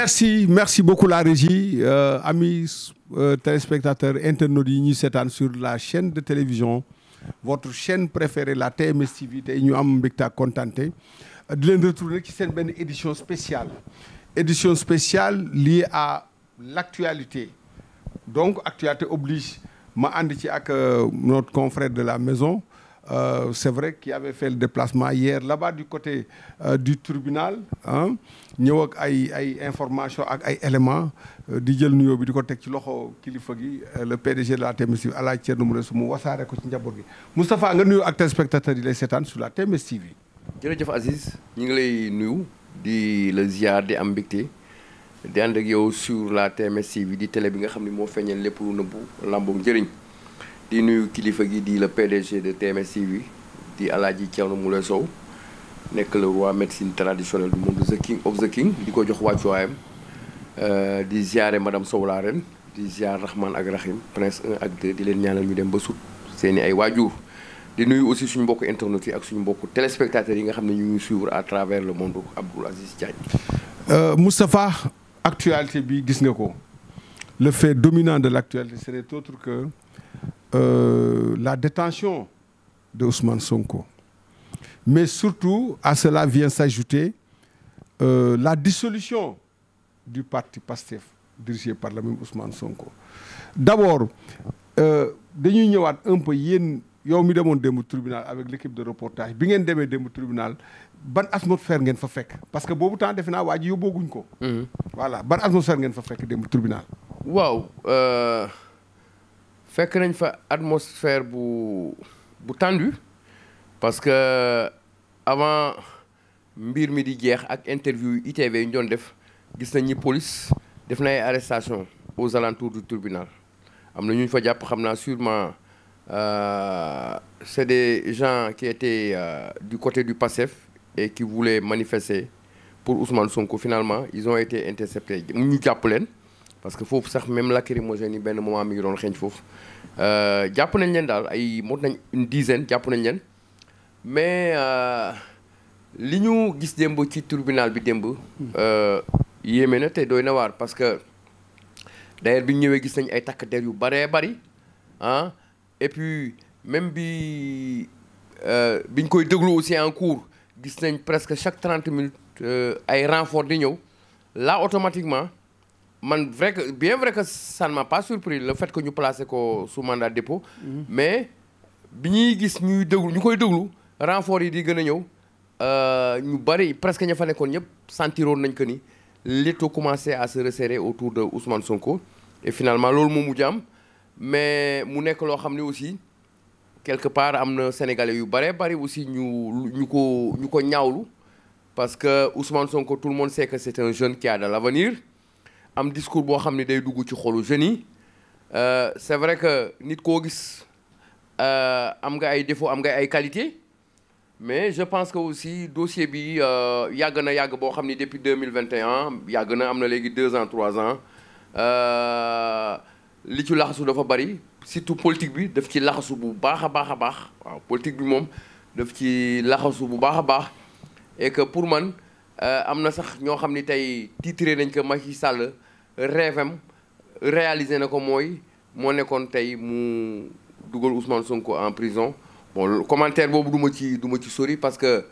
merci beaucoup la régie amis téléspectateurs internautes yi ñuy seetaan sur la chaîne de télévision votre chaîne préférée la TMS TV tey ñu am mbégte ak kontaante di leen retrouver ci seen benn édition spéciale liée à l'actualité donc actualité oblige ma ànd ci ak notre confrère de la maison c'est vrai qu'il avait fait le déplacement hier là-bas du côté du tribunal ñëw ak ay information ak ay éléments di jël nuyoo bi di ko teg ci loxo kilifa gi le PDG de la TMS TV Alaaji Thierno Moule Sow mu wasaare ko ci njaboot gi Moustapha nga nuyu ak téléspectateurs yi lay seetaan sur la TMS TV. jërëjëf Aziz ñu ngi lay nuyu di la ziar di am mbégte di ànd ak yow sur la TMS TV di télé bi nga xam ne moo feeñal lépp lu nëbbu làmboog njëriñ di nuyu kilifa gi di le PDG de TMS TV di Alaaji Thierno Moule Sow nekk le roi médecine traditionnelle du monde the king of the king di ko jox wàccuwaayam di ziare madame Sow la reine di ziar Rahman ak Rahim prince 1 ak 2 di leen ñaanal ñu dem ba sut seeni ay waajur di nuyu aussi suñu mbokku internautes yi ak suñu mbokku téléspectateurs yi nga xam ne ñu ngi suivre à travers le monde Abdoul Aziz Diagne. Moustapha actualité bi gis nga ko le fait dominant de l'actualité ce n'est autre que la détention de Ousmane Sonko. Mais surtout, à cela vient s'ajouter la dissolution du parti PASTEF, dirigé par le même Ousmane Sonko. D'abord, dañuy ñëwaat un peu yéen yow mi demoon démb tribunal avec l'équipe de reportage bi ngeen demee démb tribunal ban atmosphère ngeen fa fekk parce que boobu temps defe naa waa ji yóbbooguñ ko. Voilà ban atmosphère ngeen fa fekk démb tribunal. waaw fekk nañ fa atmosphère bu tendu parce que avant mbir mi di jeex ak interview ITV yi ñu doon def gis nañ ni police def na ay arrestation aux alentours du tribunal am na ñu fa jàpp xam naa sûrement c'est des gens qui étaient du côté du PASTEF et qui voulaient manifester pour Ousmane Sonko. Finalement ils ont été interceptés ñu jàpp leen parce que foofu sax même lacrymogène yi benn moment mi ngi doon xeeñ foofu jàpp nañ leen daal ay mot nañ une dizaine jàpp nañ leen mais li ñu gis démb ci tribunal bi démb yéeme na te doy na waar parce que d'ailleurs bi ñu ñëwee gis nañ ay takk der yu baree bari et puis même biñ koy déglu aussi en cours gis nañ presque chaque 30 minutes ay renfort di ñëw là automatiquement man bien vrai que ça ne m'a pas surpris le fait que ñu placé ko sous mandat de dépôt mais bi ñuy gis ñu koy déglu renfort yi di gën a ñëw ñu bari presque ña fa nekkoon ñëpp sentiroon nañ que ni l'étau commençait à se resserrer autour de Ousmane Sonko et finalement loolu moo mujj am mais mu nekk loo xam ne aussi quelque part am na sénégalais yu bare bari aussi ñu ko ñaawlu parce que Ousmane Sonko tout le monde sait que c'est un jeune qui a de l'avenir am discours boo xam ne day dugg ci xolu jeunes yi c'est vrai que nit koo gis am nga ay défauts am nga ay qualités mais je pense que aussi dossier bi yàgg boo xam ni depuis 2021 yàgg na am na léegi 2 ans 3 ans li ci laxasu dafa bari surtout politique bi daf ci laxasu bu baax a baax waaw politique bi moom daf ci laxasu bu baax a baax et que pour man am na sax ñoo xam ni tey titré nañ que Macky Sall rêve am réalisé na ko moo nekkoon tey mu dugal Ousmane Sonko en prison bon commentaire boobu du ma ci sori parce que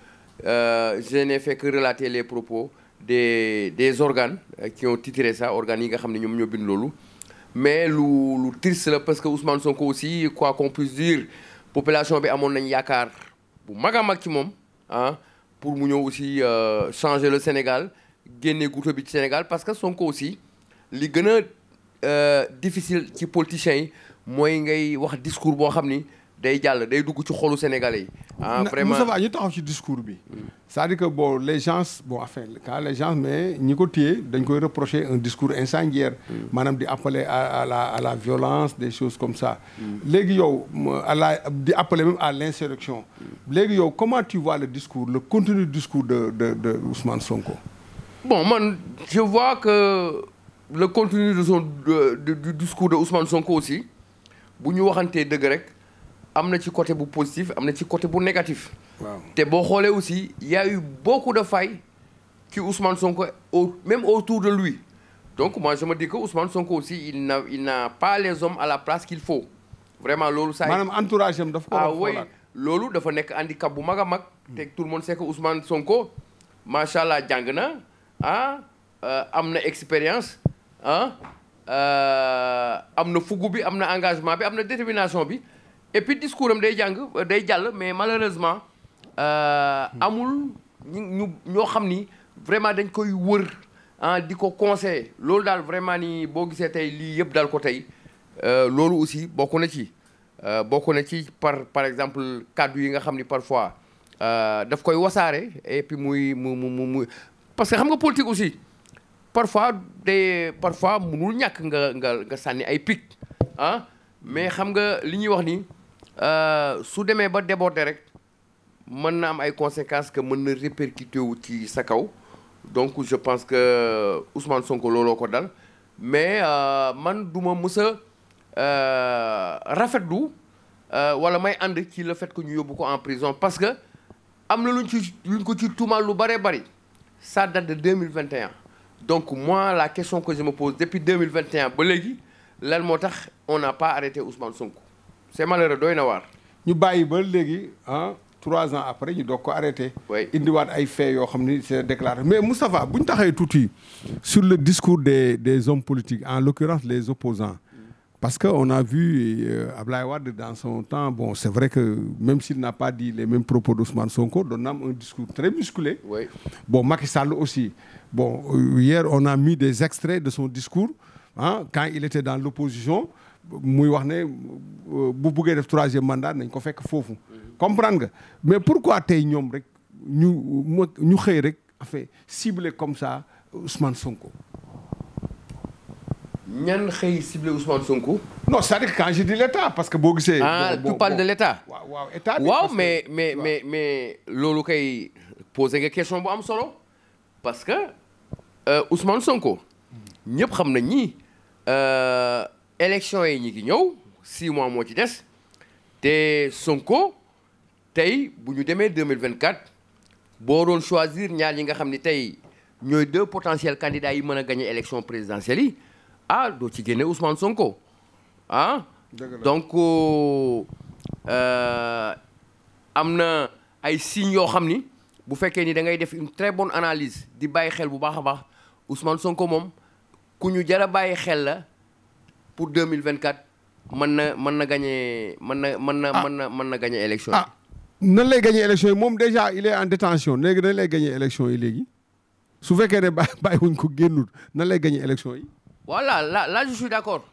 je n'ai fait que relater les propos des organes qui ont titré ça organes yi nga xam ne ñoom ñoo bind loolu mais lu triste la parce que Ousmane Sonko aussi quoi qu'on puisse dire population bi amoon nañ yaakaar bu mag a mag ci moom pour mu ñëw aussi changer le Sénégal génne goutte bi ci Sénégal parce que Sonko aussi li gën a difficile ci politiciens yi mooy ngay wax discours boo xam ni day jàll day dugg ci xolu Sénégalais yi. Vraiment Moussa Ba ñu taxaw ci discours bi. c'est-à-dire que bon les gens mais ñi ko téye dañ koy reprocher un discours incendiaire. maanaam di appeler à la violence des choses comme ça. léegi yow di appeler même à l'insurrection. léegi yow comment tu vois le discours le contenu du discours de Ousmane Sonko. bon man je vois que le contenu du discours de Ousmane Sonko aussi bu ñu waxantee dëgg rek. am na ci côté bu positif am na ci côté bu négatif. waaw te boo xoolee aussi y a eu beaucoup de failles ci Ousmane Sonko même autour de lui. Donc moi je me dis que Ousmane Sonko aussi il n'a pas les hommes à la place qu'il faut vraiment loolu. saa maanaam entourage am daf ko war a oui loolu dafa nekk handicap bu mag a mag. te tout le monde sait que Ousmane Sonko macha allah jàng na am na expérience am na fugu bi am na engagement bi am na détermination bi et puis discours am day jàll mais malheureusement amul ñoo xam ni vraiment dañ koy wër. di ko conseiller loolu daal vraiment ni boo gisee tey lii yëpp daal ko tey loolu aussi bokk na ci par exemple kàddu yi nga xam ni parfois daf koy wasaare et puis muy parce que xam nga politique aussi parfois mënul ñàkk nga sànni ay pic mais xam nga li ñuy wax ni su demee ba déborder rek mën na am ay conséquences que mën na répercuter wu ci sa kaw. Donc je pense que Ousmane Sonko looloo ko dal mais man du ma mës a rafetlu wala may ànd ci le fait que ñu yóbbu ko en prison parce que am na luñ ko ci tuumaal lu bëree bëri ça date de 2021 donc moi la question que je me pose depuis 2021 ba léegi lan moo tax on n'a pas arrêté Ousmane Sonko c'est malheureux doy na waar. ñu bàyyi ba léegi 3 ans après ñu doog ko arrêté. indiwaat ay faits yoo xam ni c'est déclaré mais Moustapha bu ñu taxee tuuti sur le discours des hommes politiques en l'occurrence les opposants parce que on a vu Ablaye Wade dans son temps bon c'est vrai que même s'il n'a pas dit les mêmes propos d'Ousmane Sonko doon na am un discours très musclé. Bon Macky Sall aussi bon hier on a mis des extraits de son discours quand il était dans l'opposition muy wax ne bu buggee def 3e mandat nañ ko fekk foofu. comprendre nga mais pourquoi tey ñoom rek ñu xëy rek affaire ciblé comme ça Ousmane Sonko. ñan xëy ciblé Ousmane Sonko. non c'est-à-dire quand je dis l'État parce que boo gisee. tu parles de l'État. waaw État bi waaw mais loolu kay posé nga question bu am solo parce que Ousmane Sonko ñëpp xam nañ ni élection yi ñi ngi ñëw 6 mois moo ci des te Sonko. tey bu ñu demee 2024 boo doon choisir ñaar yi nga xam ni tey ñooy 2 potentiels candidats yi mën a gagner élection présidentielle yi doo ci génne Ousmane Sonko donc am na ay signes yoo xam ni bu fekkee ni da ngay def une très bonne analyse di bàyyi xel bu baax a baax Ousmane Sonko moom ku ñu jar a bàyyi xel la pour 2024 mën na gagner élection yi. nan lay gagner élection yi moom déjà il est en détention léegi nan lay gagner élection yi léegi su fekkee ne bàyyiwuñ ko génnul nan lay gagner élection yi. voilà là je suis d'accord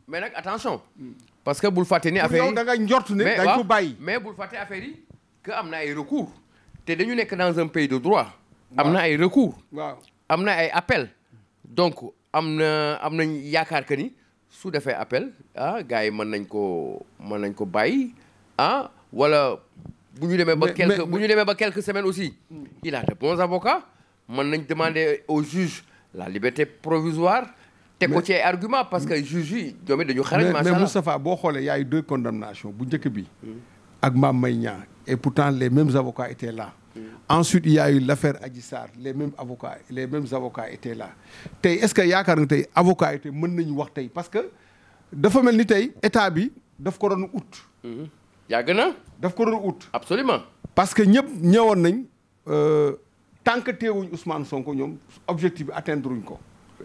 mais nag attention. parce que bul fàtte ni affaire yi da nga njort ne dañ ko bàyyi. mais bul fàtte affaire yi que am na ay recours te dañu nekk dans un pays de droit. am na ay recours. waaw am na ay appel donc am nañ yaakaar que ni su defee appel gars yi mën nañ ko bàyyi wala. bu ñu demee ba quelques semaines aussi il a de bons avocats mën nañ demander au juge la liberté provisoire teg ko ci ay argument parce que juge yi ñoom it dañu xarañ macha allah mais Moustapha boo xoolee y a eu 2 condamnations bu njëkk bi ak Mame Mbaye Niang et pourtant les mêmes avocats étaient là ensuite il y a eu l'affaire Adji Sarr les mêmes avocats étaient là tey est-ce que yaakaar nga tey avocats yi tey mën nañu wax tey parce que dafa mel ni tey état bi daf ko doon ut yàgg na daf ko doon ut absolument parce que ñëpp ñëwoon nañ tant que teewuñ Ousmane Sonko ñoom objectif bi atteindre uñ ko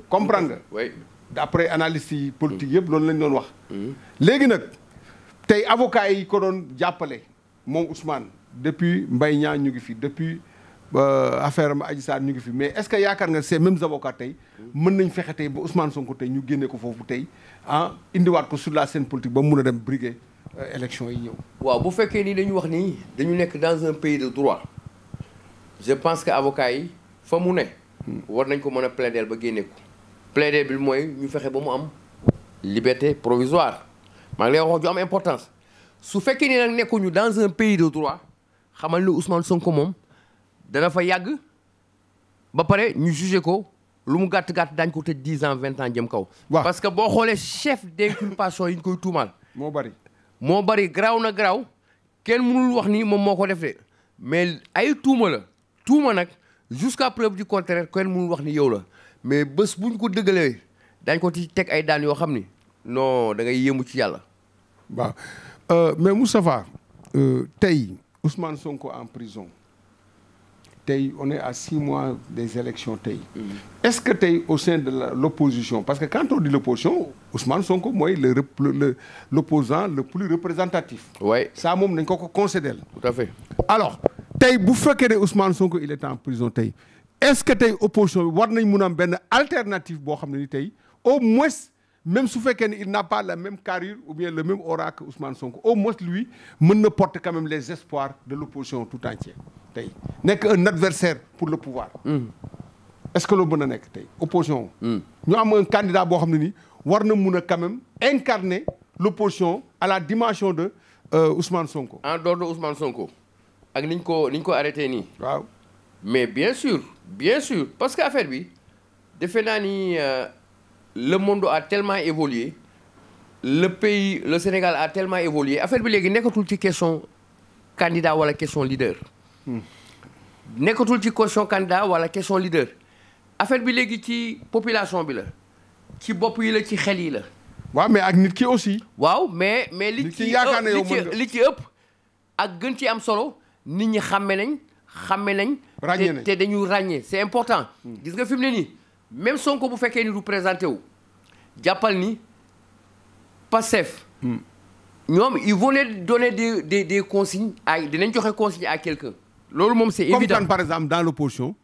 comprendre nga oui d'après analystes yi politique yëpp loolu lañ doon wax léegi nag tey avocats yi ko doon jàppale moom Ousmane depuis Mbaye Niang ñu ngi fi depuis affaire am Adji Sarr ñu ngi fi mais est-ce que yaakaar nga ces mêmes avocats tey mën nañ fexe tey ba Ousmane Sonko tey ñu génne ko foofu tey indiwaat ko sur la scène politique ba mun a dem briguer élection yi ñëw. waaw bu fekkee ni dañu wax ni dañu nekk dans un pays de droit je pense que avocats yi fa mu ne. war nañ ko mën a plaider ba génne ko. plaider bi mooy ñu fexe ba mu am liberté provisoire maa ngi lay wax ju am importance su fekkee ni nag nekkuñu dans un pays de droit xamal ni Ousmane Sonko moom dana fa yàgg ba pare ñu jugé ko lu mu gàtt daañu ko tëj 10 ans 20 ans jëm kaw. parce que boo xoolee chef d'inculpation yi ñu koy tuumaal. moo bari garaaw na garaaw kenn mënul wax ni moom moo ko def de mais ay tuuma la tuuma nag jusqu'à preuve du contraire kenn mënul wax ni yow la mais bés bu ñu ko dëggalee dañ ko ci teg ay daan yoo xam ni non da ngay yéemu ci yàlla. waaw mais Moustapha tey Ousmane Sonko en prison tey on est à 6 mois des élections tey. Est-ce que tey au sein de l'opposition parce que quand on dit l'opposition Ousmane Sonko mooy l'opposant le plus représentatif. oui ça moom nañ ko concédé. tout à fait. alors tey bu fekkee ne Ousmane Sonko il est en prison tey est-ce que tey opposition bi war nañ mun a am benn alternative boo xam ne ni tey au moins même su fekkee ne il n'a pas la même carrure ou bien le même aura que Ousmane Sonko au moins lui mën na porter quand même les espoirs de l'opposition tout entière tey nekk un adversaire pour le pouvoir. Est-ce que loolu mën a nekk tey opposition. ñu am un candidat boo xam ne ni war na mun a quand même incarner l'opposition à la dimension de Ousmane Sonko. en dehors de Ousmane Sonko ak ni ñu ko arrêté nii. waaw mais bien sûr parce que affaire bi defe naa ni le monde a tellement évolué le Sénégal a tellement évolué affaire bi léegi nekkatul ci question candidat wala question leader. nekkatul ci question candidat wala question leader affaire bi léegi ci population bi la ci bopp yi la ci xel yi la. waaw mais ak nit ki aussi. waaw mais li ci yaakaar ne yow mën nga li ci ëpp ak gën ci am solo nit ñi xàmme nañ. ràññee nañ te dañu ràññee c'est important. gis nga fi mu ne nii même Sonko bu fekkee ni du présenté wu jàppal ni Pastef. ñoom ils vont donner des consignes dinañ joxe consigne à quelqu'un. loolu moom c'est évident comme par exemple dans l'opposition.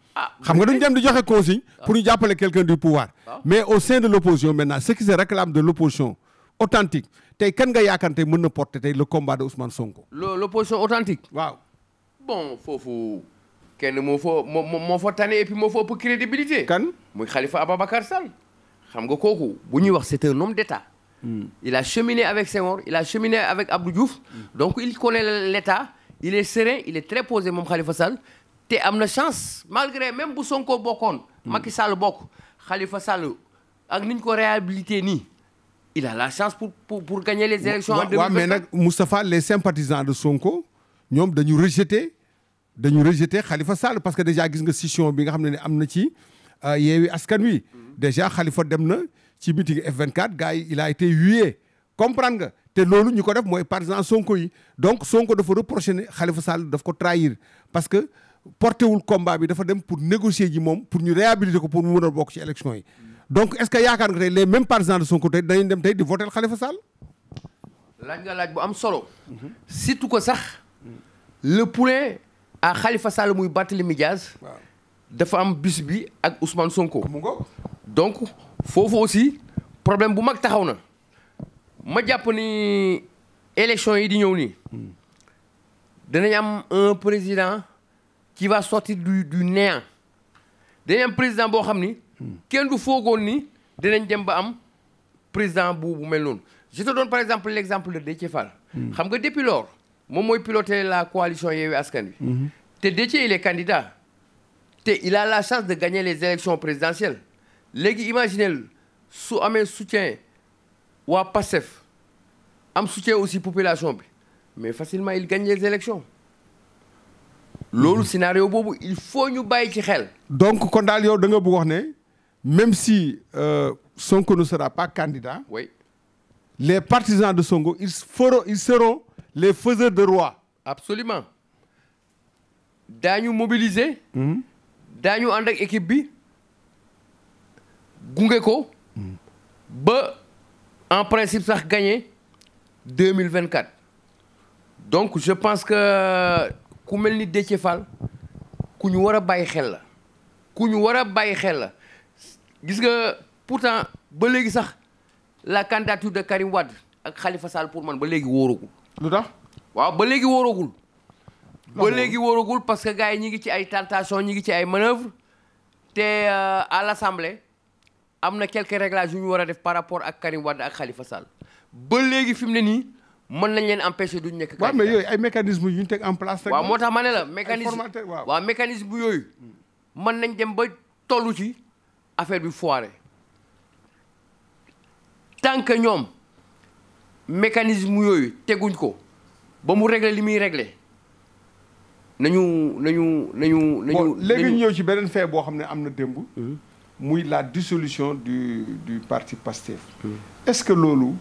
xam nga dañu dem di joxe consigne. pour ñu jàppale quelqu'un du pouvoir. mais au sein de l'opposition maintenant ce qui se réclame de l'opposition authentique tey kan nga yaakaar tey mën na porter tey le combat de Ousmane Sonko. l'opposition authentique. waaw. bon foofu kenn moo fa tane et puis moo fa ëpp crédibilité. kan muy Khalifa Ababacar Sall. xam nga kooku bu ñuy wax c'est un homme d'État. il a cheminé avec Senghor il a cheminé avec Abdou Diouf. donc il connaît l'État il est serein il est très posé moom Khalifa Sall. te am na chance malgré même bu Sonko bokkoon. Macky Sall bokk Khalifa Sall ak ni ñu ko réhabilité nii. il a la chance pour gagner les élections en 2024. waaw mais nag Moustapha les sympathisants de Sonko. ñoom dañu rejeter Khalifa Sall parce que déjà gis nga scission bi nga xam ne am na ci Yewwi Askan Wi déjà Khalifa dem na ci meeting F24 gars yi il a été hué comprendre nga te loolu ñu ko def mooy partisan Sonko yi donc Sonko dafa reprocher ne Khalifa Sall daf ko trahir parce que porté wul combat bi dafa dem pour négocier ji moom pour ñu réhabiliter ko pour mu mën a bokk ci élection yi donc est-ce que yaakaar nga tey les mêmes partisans de Sonko tey dañuy dem tey di voter Khalifa Sall. laaj nga laaj bu am solo. surtout que sax. le poulain à Khalifa Sall muy Barthélémy Diaz dafa am bis bi ak Ousmane Sonko. donc foofu aussi problème bu mag taxaw na ma jàpp ni élection yi di ñëw nii danañ am un président qui va sortir du néant danañ am président boo xam ni kenn du foogoon ni dinañ dem ba am président bu mel noonu je te donne par exemple l'exemple de Déthié Fall. xam nga depuis lors moom mooy piloter la coalition Yewwi Askan Wi. te Déthié il est candidat. te il a la chance de gagner les élections présidentielles. léegi imaginez su amee soutien waa Pastef am soutien aussi population bi mais facilement il gagne les élections. loolu scénario boobu il faut ñu bàyyi ci xel. donc kon daal yow da nga bëgg wax ne même si Sonko ne sera pas candidat. oui. les partisans de Sonko ils seront les faiseurs de roi. absolument daañu mobiliser. daañu ànd ak équipe bi gunge ko. ba en principe sax gagner 2024. donc je pense que ku mel ni Déthié Fall ku ñu war a bàyyi xel la. ku ñu war a bàyyi xel la gis nga pourtant ba léegi sax la candidature de Karim Wade ak Khalifa Sall pour man ba léegi wóoragul. lu tax. waaw ba léegi wóoragul. ba léegi wóoragul parce que gars yi ñi ngi ci ay tentation ñi ngi ci ay manœuvres te à l'Assemblée am na quelques réglages yu ñu war a def par rapport ak Karim Wade ak Khalifa Sall ba léegi fi mu ne nii mën nañ leen empêcher duñ nekk. waaw mais yooyu ay mécanismes yu ñu teg en place. waaw moo tax ma ne la mécanisme waaw mécanisme yooyu mën nañ dem ba tollu ci affaire bi foiré tant que ñoom mécanisme yooyu teguñ ko ba mu régler li muy régler nañu. bon léegi ñu ñëw ci beneen fait boo xam ne am na démb. muy la dissolution du parti PASTEF. Est-ce que loolu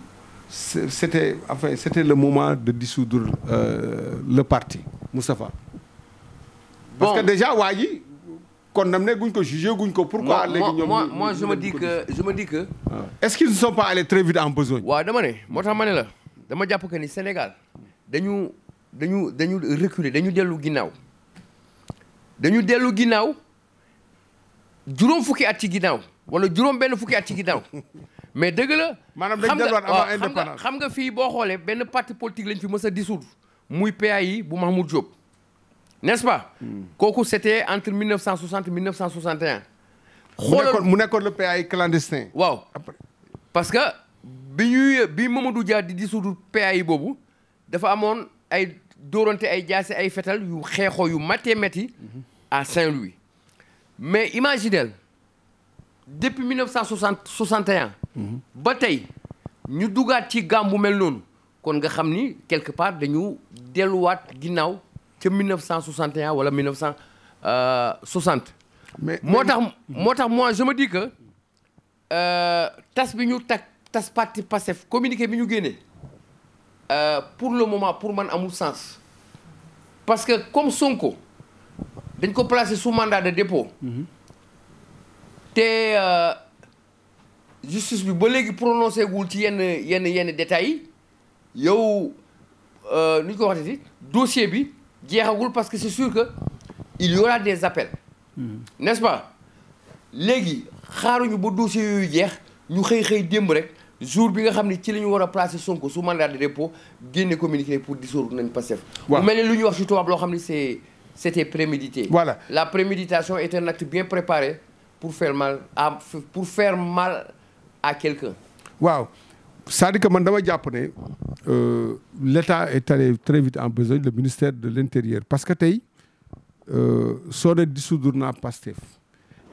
c'était le moment de dissoudre le parti Moustapha. Parce que déjà waa ji condamné guñ ko jugé guñ ko. pourquoi léegi ñoom moi je me dis que. est-ce qu'ils ne sont pas allés très vite en besogne. waaw dama ne moo tax ma ne la dama jàpp que ni Sénégal dañu reculer dañu dellu ginnaaw juróom fukki at ci ginnaaw wala juróom benn fukki at ci ginnaaw mais dëgg la. maanaam dañu delluwaat avant indépendance xam nga fii boo xoolee benn parti politique lañ fi mës a dissoudre muy PAI bu Mahmoud Diop n'est-ce pas. kooku c'était entre 1960 et 1961. xoolal mu nekkoon le PAI clandestin. waaw parce que bi Mamadou Dia di dissoudre PAI boobu dafa amoon ay dóorante ay jaase ay fetal yu xeexoo yu métti à Saint-Louis. mais imaginez depuis 1961. ba tey ñu dugaat ci gàmmu mel noonu kon nga xam ni quelque part dañu delluwaat ginnaaw ca 1961 wala 1960. moo tax moi je me dis que tas bi ñu tas parti Pastef communiqué bi ñu génnee pour le moment pour man amul sens parce que comme Sonko. dañ ko placé sous mandat de dépôt. te justice bi ba léegi prononcé gul ci yenn détails yi yow ni ñu ko waxee dossier bi jeexagul parce que c'est sûr que il y aura des appels. n'est-ce pas léegi xaaruñu ba dossier yooyu jeex ñu xëy démb rek jour bi nga xam ne ci la ñu war a placer Sonko sous mandat de dépôt génne communiqué pour dissoudre nañ Pastef. waaw mu mel ni lu ñuy wax ci tubaab loo xam ne c'était prémédité. Voilà. La préméditation est un acte bien préparé pour faire mal à quelqu'un. waaw c'est-à-dire que man dama jàpp ne l'État est allé très vite en besogne, le ministère de l'Intérieur parce que tey soo ne dissoudre naa Pastef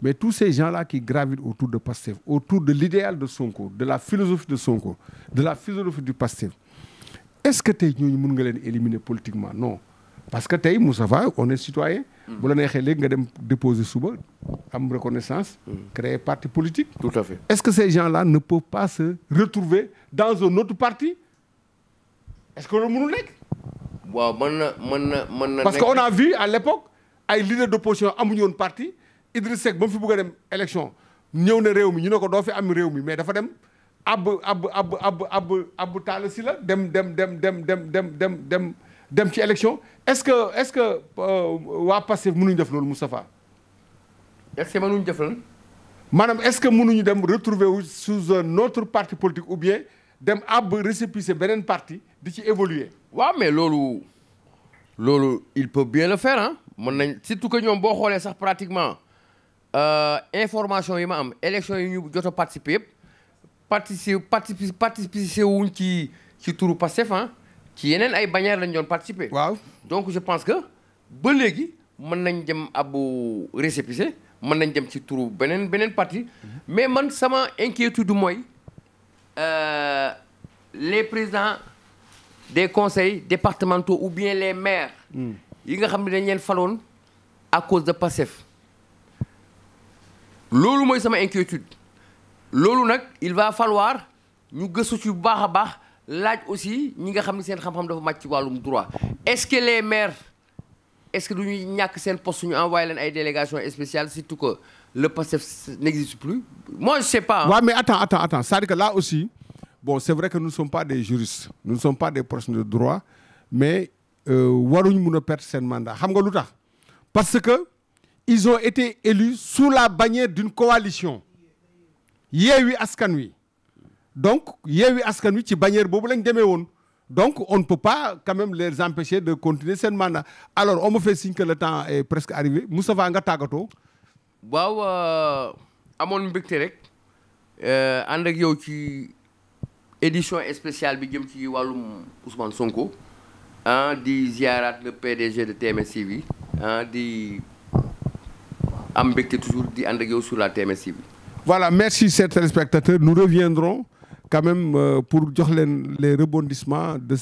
mais tous ces gens-là qui gravitent autour de Pastef, autour de l'idéal de Sonko, de la philosophie de Sonko, de la philosophie du Pastef, est-ce que tey ñooñu mën nga leen éliminer politiquement? Non. Parce que tey Moustapha on est citoyen. bu la neexee léegi nga dem déposer suba am reconnaissance. créer parti politique. Tout à fait. Est-ce que ces gens-là ne peuvent pas se retrouver dans un autre parti? Est-ce que loolu mënul nekk? waaw mën na. parce que on a vu à l'époque ay leaders d'opposition amuñu woon parti Idriss Seck ba mu fi bëgg a dem élection ñëw na réew mi ñu ne ko doo fi am réew mi mais dafa dem ab Talla Sylla dem ci élection est-ce que waa Pastef mënuñu def loolu Moustapha. est-ce que mënuñu def lan. maanaam est-ce que mënuñu dem retrouver wu sous un autre parti politique ou bien dem récépissé beneen parti di ci évoluer. waaw mais loolu il peut bien le faire ah mën nañ surtout que ñoom boo xoolee sax pratiquement information yi ma am élection yi ñu jot a participer yëpp participer wuñ ci turu Pastef ah. ci yeneen ay bannières lañ doon participer. waaw donc je pense que ba léegi mën nañ dem abu récépissé mën nañ dem ci turu beneen parti mais man sama inquiétude mooy les présidents des conseils départementaux ou bien les maires. yi nga xam ne dañ leen faloon à cause de Pastef. loolu mooy sama inquiétude loolu nag il va falloir ñu gëstu ci bu baax a baax. laaj aussi ñi nga xam ne seen xam-xam dafa màcc ci wàllum droit est-ce que les maires est-ce que du ñuy ñàkk seen poste ñu envoyé leen ay délégations spéciales surtout que le PASTEF n'existe plus moi je sais pas. waaw mais attends c'est-à-dire que là aussi bon c'est vrai que nous ne sommes pas des juristes nous ne sommes pas des professionnels de droit mais waruñu mun a perdre seen mandat xam nga lu tax parce que ils ont été élus sous la bannière d'une coalition Yewwi Askan Wi. donc Yewwi Askan Wi ci bannière boobu lañ demee woon donc on ne peut pas quand même les empêcher de continuer seen mandat alors on me fait signe que le temps est presque arrivé Moustapha nga tàggatoo. waaw amoon mbégte rek ànd ak yow ci édition spéciale bi jëm ci wàllum Ousmane Sonko di ziarat le PDG de TMS TV di am mbégte toujours di ànd ak yow sur la TMS TV. Voilà, merci chers téléspectateurs. Nous reviendrons quand même pour jox leen les rebondissements de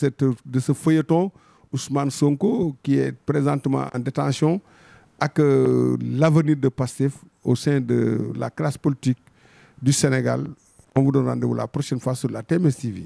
ce feuilleton Ousmane Sonko qui est présentement en détention ak l'avenir de Pastef au sein de la classe politique du Sénégal. On vous donne rendez-vous la prochaine fois sur la TMS TV.